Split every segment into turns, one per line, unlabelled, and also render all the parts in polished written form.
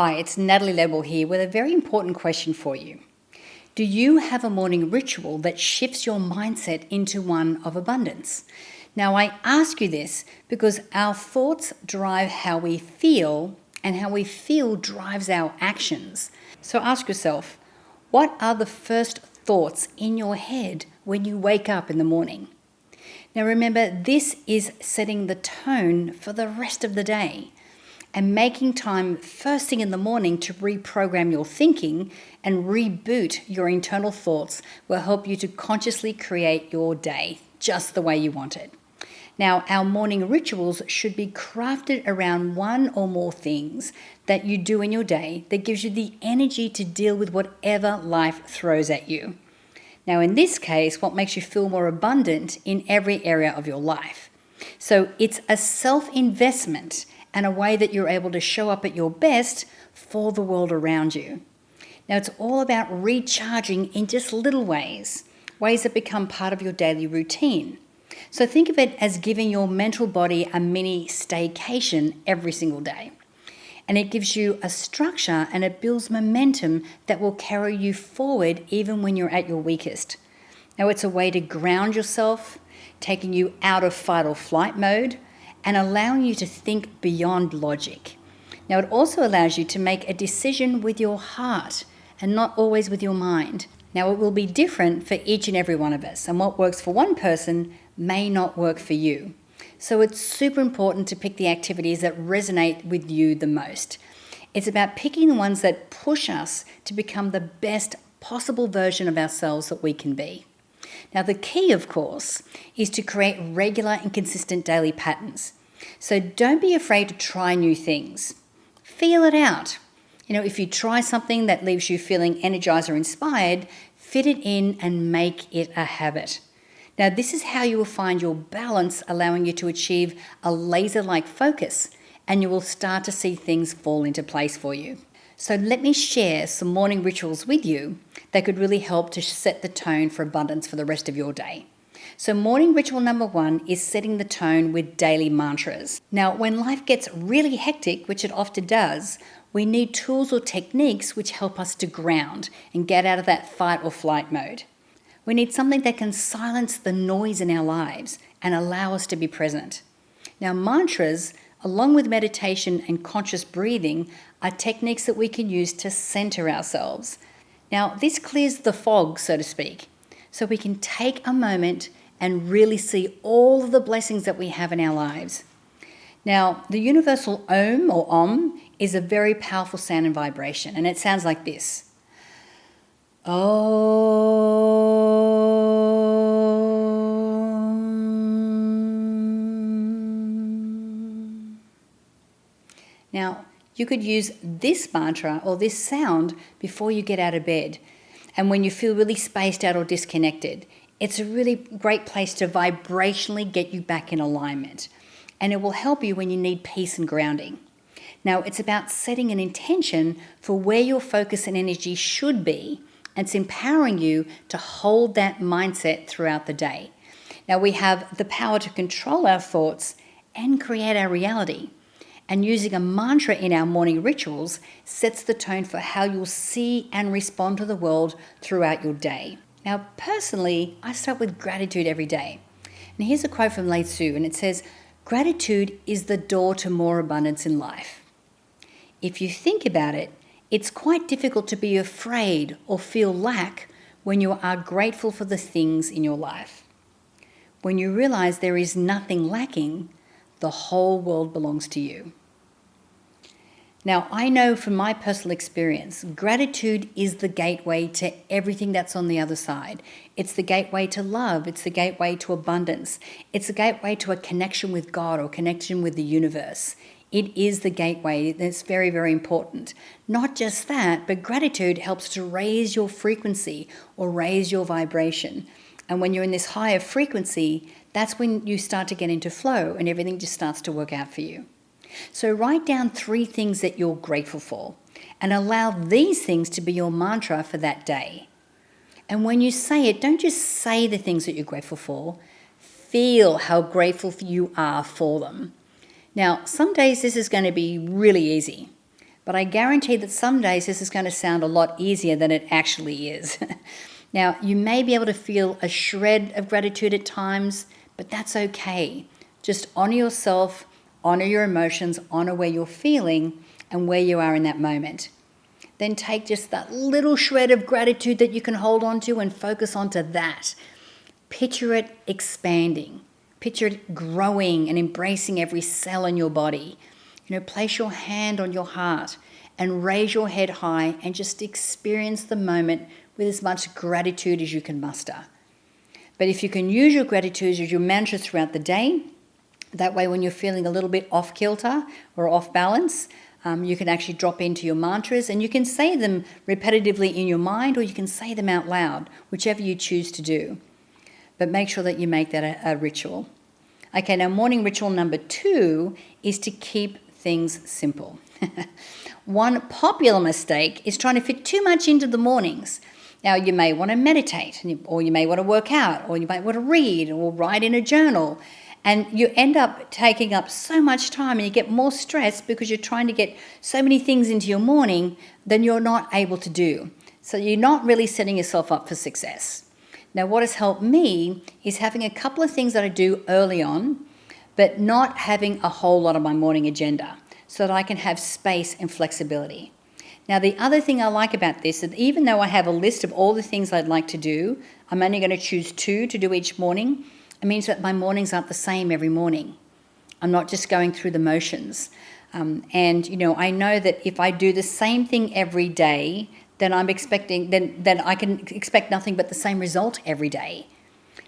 Hi, it's Natalie Ledwell here with a very important question for you. Do you have a morning ritual that shifts your mindset into one of abundance? Now, I ask you this because our thoughts drive how we feel, and how we feel drives our actions. So ask yourself, what are the first thoughts in your head when you wake up in the morning? Now remember, this is setting the tone for the rest of the day. And making time first thing in the morning to reprogram your thinking and reboot your internal thoughts will help you to consciously create your day just the way you want it. Now, our morning rituals should be crafted around one or more things that you do in your day that gives you the energy to deal with whatever life throws at you. Now, in this case, what makes you feel more abundant in every area of your life. So it's a self-investment and a way that you're able to show up at your best for the world around you. Now, it's all about recharging in just little ways that become part of your daily routine. So think of it as giving your mental body a mini staycation every single day. And it gives you a structure and it builds momentum that will carry you forward even when you're at your weakest. Now, it's a way to ground yourself, taking you out of fight or flight mode, and allowing you to think beyond logic. Now, it also allows you to make a decision with your heart and not always with your mind. Now, it will be different for each and every one of us, and what works for one person may not work for you. So it's super important to pick the activities that resonate with you the most. It's about picking the ones that push us to become the best possible version of ourselves that we can be. Now, the key, of course, is to create regular and consistent daily patterns. So don't be afraid to try new things. Feel it out. If you try something that leaves you feeling energized or inspired, fit it in and make it a habit. Now, this is how you will find your balance, allowing you to achieve a laser-like focus, and you will start to see things fall into place for you. So let me share some morning rituals with you that could really help to set the tone for abundance for the rest of your day. So morning ritual number 1 is setting the tone with daily mantras. Now, when life gets really hectic, which it often does, we need tools or techniques which help us to ground and get out of that fight or flight mode. We need something that can silence the noise in our lives and allow us to be present. Now, mantras, along with meditation and conscious breathing, are techniques that we can use to center ourselves. Now, this clears the fog, so to speak, so we can take a moment and really see all of the blessings that we have in our lives. Now, the universal Om or Om is a very powerful sound and vibration, and it sounds like this. Om. Now, you could use this mantra or this sound before you get out of bed. And when you feel really spaced out or disconnected, it's a really great place to vibrationally get you back in alignment. And it will help you when you need peace and grounding. Now, it's about setting an intention for where your focus and energy should be, and it's empowering you to hold that mindset throughout the day. Now, we have the power to control our thoughts and create our reality. And using a mantra in our morning rituals sets the tone for how you'll see and respond to the world throughout your day. Now, personally, I start with gratitude every day. And here's a quote from Lao Tzu, and it says, "Gratitude is the door to more abundance in life." If you think about it, it's quite difficult to be afraid or feel lack when you are grateful for the things in your life. When you realize there is nothing lacking, the whole world belongs to you. Now, I know from my personal experience, gratitude is the gateway to everything that's on the other side. It's the gateway to love. It's the gateway to abundance. It's the gateway to a connection with God or connection with the universe. It is the gateway that's very, very important. Not just that, but gratitude helps to raise your frequency or raise your vibration. And when you're in this higher frequency, that's when you start to get into flow and everything just starts to work out for you. So write down 3 things that you're grateful for and allow these things to be your mantra for that day. And when you say it, don't just say the things that you're grateful for. Feel how grateful you are for them. Now, some days this is going to be really easy, but I guarantee that some days this is going to sound a lot easier than it actually is. Now, you may be able to feel a shred of gratitude at times, but that's okay. Just honor yourself, honor your emotions, honor where you're feeling and where you are in that moment. Then take just that little shred of gratitude that you can hold on to and focus onto that. Picture it expanding. Picture it growing and embracing every cell in your body. Place your hand on your heart and raise your head high and just experience the moment with as much gratitude as you can muster. But if you can use your gratitude as your mantra throughout the day, that way when you're feeling a little bit off kilter or off balance, you can actually drop into your mantras and you can say them repetitively in your mind or you can say them out loud, whichever you choose to do. But make sure that you make that a ritual. Okay, now morning ritual number 2 is to keep things simple. One popular mistake is trying to fit too much into the mornings. Now, you may want to meditate, or you may want to work out, or you might want to read, or write in a journal. And you end up taking up so much time and you get more stressed because you're trying to get so many things into your morning than you're not able to do. So you're not really setting yourself up for success. Now, what has helped me is having a couple of things that I do early on, but not having a whole lot on my morning agenda so that I can have space and flexibility. Now, the other thing I like about this is that even though I have a list of all the things I'd like to do, I'm only going to choose 2 to do each morning. It means that my mornings aren't the same every morning. I'm not just going through the motions. I know that if I do the same thing every day, then I can expect nothing but the same result every day.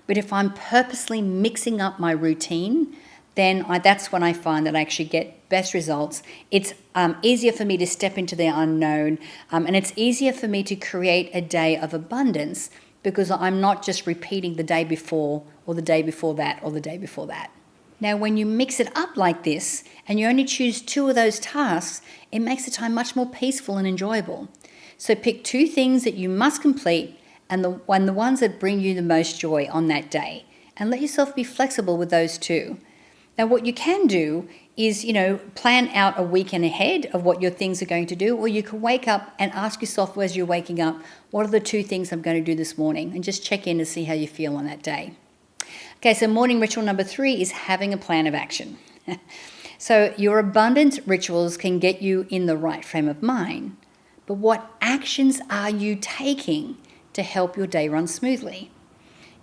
But if I'm purposely mixing up my routine, then that's when I find that I actually get best results. It's easier for me to step into the unknown, and it's easier for me to create a day of abundance because I'm not just repeating the day before or the day before that or the day before that. Now, when you mix it up like this and you only choose 2 of those tasks, it makes the time much more peaceful and enjoyable. So pick 2 things that you must complete and the ones that bring you the most joy on that day, and let yourself be flexible with those 2. Now, what you can do is, plan out a weekend ahead of what your things are going to do, or you can wake up and ask yourself as you're waking up, what are the 2 things I'm going to do this morning? And just check in to see how you feel on that day. Okay, so morning ritual number 3 is having a plan of action. So your abundance rituals can get you in the right frame of mind, but what actions are you taking to help your day run smoothly?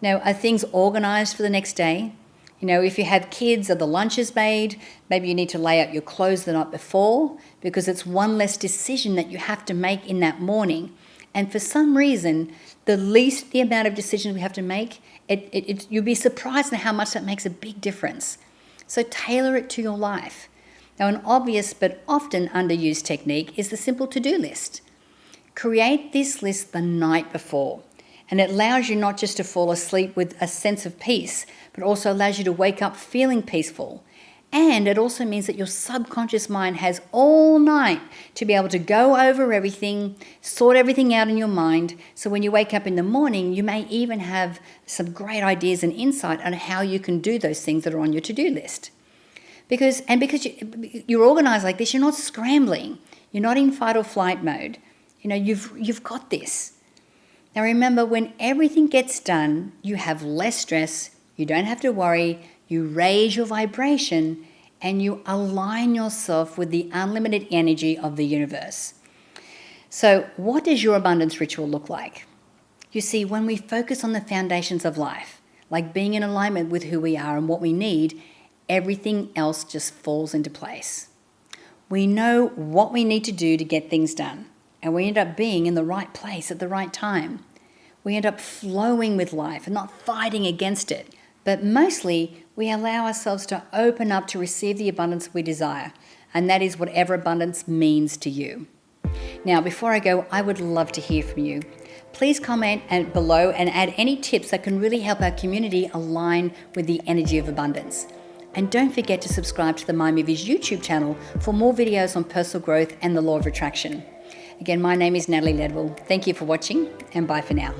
Now, are things organized for the next day? If you have kids, are the lunches made? Maybe you need to lay out your clothes the night before because it's one less decision that you have to make in that morning. And for some reason, the amount of decisions we have to make, you'll be surprised at how much that makes a big difference. So tailor it to your life. Now, an obvious but often underused technique is the simple to-do list. Create this list the night before. And it allows you not just to fall asleep with a sense of peace, but also allows you to wake up feeling peaceful. And it also means that your subconscious mind has all night to be able to go over everything, sort everything out in your mind. So when you wake up in the morning, you may even have some great ideas and insight on how you can do those things that are on your to-do list. Because you're organized like this, you're not scrambling. You're not in fight or flight mode. You've got this. Now remember, when everything gets done, you have less stress, you don't have to worry, you raise your vibration, and you align yourself with the unlimited energy of the universe. So what does your abundance ritual look like? You see, when we focus on the foundations of life, like being in alignment with who we are and what we need, everything else just falls into place. We know what we need to do to get things done, and we end up being in the right place at the right time. We end up flowing with life and not fighting against it. But mostly, we allow ourselves to open up to receive the abundance we desire, and that is whatever abundance means to you. Now, before I go, I would love to hear from you. Please comment below and add any tips that can really help our community align with the energy of abundance. And don't forget to subscribe to the My Movies YouTube channel for more videos on personal growth and the law of attraction. Again, my name is Natalie Ledwell. Thank you for watching, and bye for now.